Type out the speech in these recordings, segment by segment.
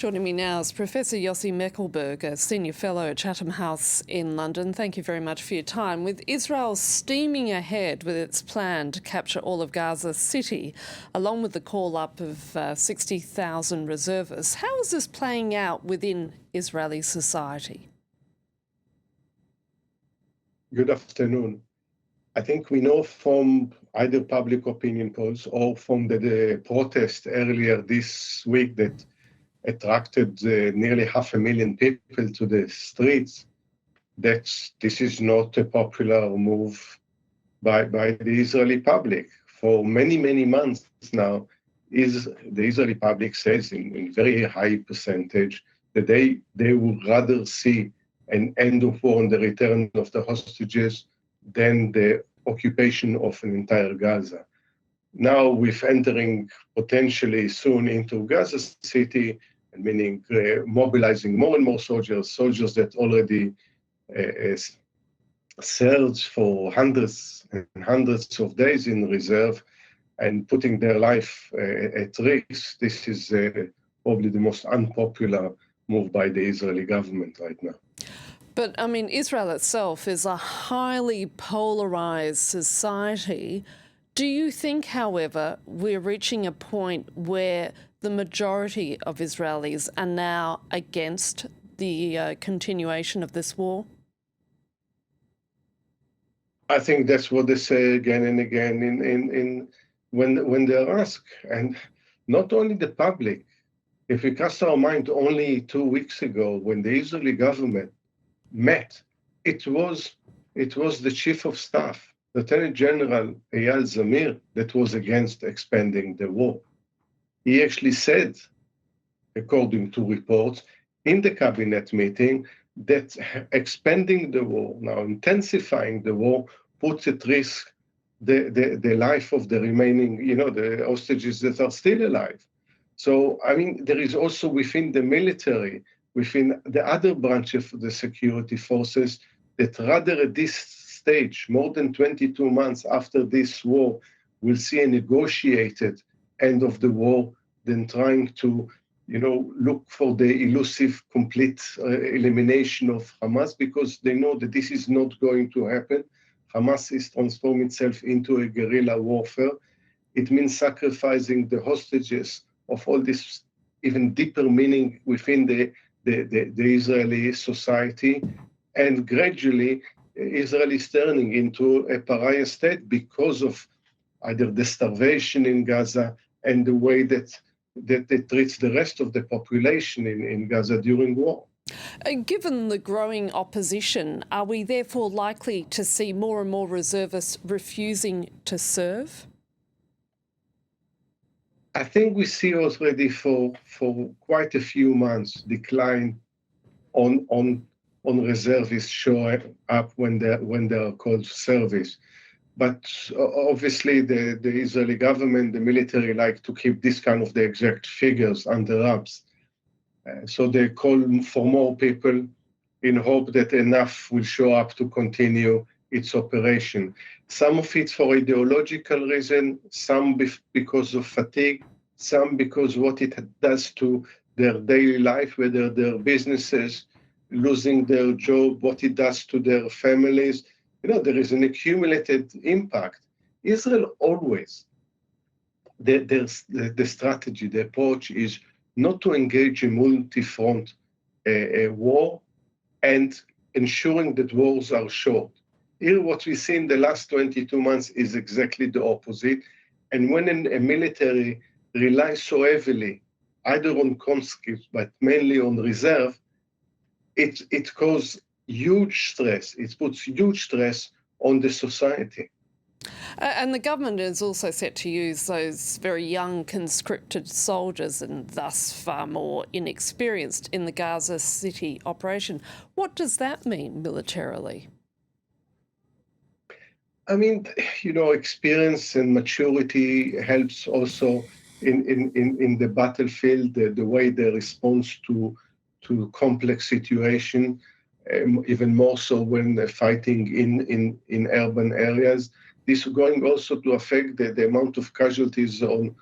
Joining me now is Professor Yossi Mekelberg, a Senior Fellow at Chatham House in London. Thank you very much for your time. With Israel steaming ahead with its plan to capture all of Gaza City, along with the call-up of 60,000 reservists, how is this playing out within Israeli society? Good afternoon. I think we know from either public opinion polls or from the protest earlier this week that attracted nearly 500,000 people to the streets, that this is not a popular move by the Israeli public. For many, many months now, the Israeli public says in very high percentage that they would rather see an end of war and the return of the hostages than the occupation of an entire Gaza. Now we're entering potentially soon into Gaza City, and meaning mobilizing more and more soldiers that already served for hundreds and hundreds of days in reserve and putting their life at risk. This is probably the most unpopular move by the Israeli government right now. But, I mean, Israel itself is a highly polarized society. Do you think, however, we're reaching a point where the majority of Israelis are now against the continuation of this war? I think that's what they say again and again when they're asked. And not only the public. If we cast our mind only 2 weeks ago when the Israeli government met, it was the chief of staff, Lieutenant General Eyal Zamir, that was against expanding the war. He actually said, according to reports in the cabinet meeting, that expanding the war, now intensifying the war, puts at risk the life of the remaining, the hostages that are still alive. So, I mean, there is also within the military, within the other branch of the security forces, that rather at this stage, more than 22 months after this war, will see a negotiated end of the war than trying to, look for the elusive complete elimination of Hamas, because they know that this is not going to happen. Hamas is transforming itself into a guerrilla warfare. It means sacrificing the hostages of all this even deeper meaning within the Israeli society, and gradually Israel is turning into a pariah state because of either the starvation in Gaza and the way that it treats the rest of the population in Gaza during war. Given the growing opposition, are we therefore likely to see more and more reservists refusing to serve? I think we see already for quite a few months decline on reservists showing up when they are called service. But obviously the Israeli government, the military, like to keep this kind of the exact figures under wraps. So they call for more people in hope that enough will show up to continue its operation. Some of it for ideological reason, some because of fatigue, some because what it does to their daily life, whether their businesses, losing their job, what it does to their families. There is an accumulated impact. Israel always, the strategy, the approach is not to engage in multi-front war and ensuring that wars are short. Here, what we see in the last 22 months is exactly the opposite. And when a military relies so heavily, either on conscripts, but mainly on reserve, it causes huge stress. It puts huge stress on the society. And the government is also set to use those very young conscripted soldiers and thus far more inexperienced in the Gaza City operation. What does that mean militarily? I mean, experience and maturity helps also in the battlefield, the way they respond to complex situation, even more so when they're fighting in urban areas. This is going also to affect the amount of casualties on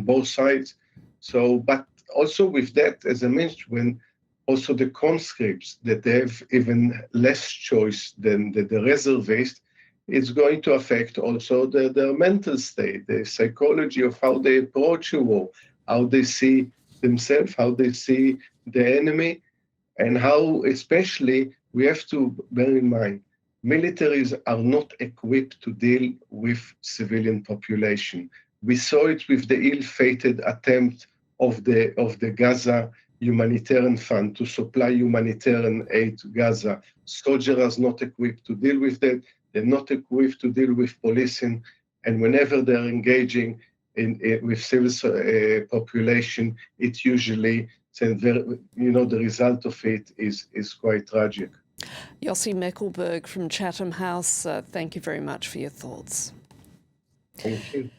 both sides. So, but also with that, as I mentioned, when also the conscripts that they have even less choice than the reservists, it's going to affect also their mental state, the psychology of how they approach a war, how they see themselves, how they see the enemy, and how especially we have to bear in mind, militaries are not equipped to deal with civilian population. We saw it with the ill-fated attempt of the Gaza Humanitarian Fund to supply humanitarian aid to Gaza. Soldiers are not equipped to deal with that. They're not equipped to deal with policing. And whenever they're engaging with civil population, it usually, the result of it is quite tragic. Yossi Mekelberg from Chatham House, thank you very much for your thoughts. Thank you.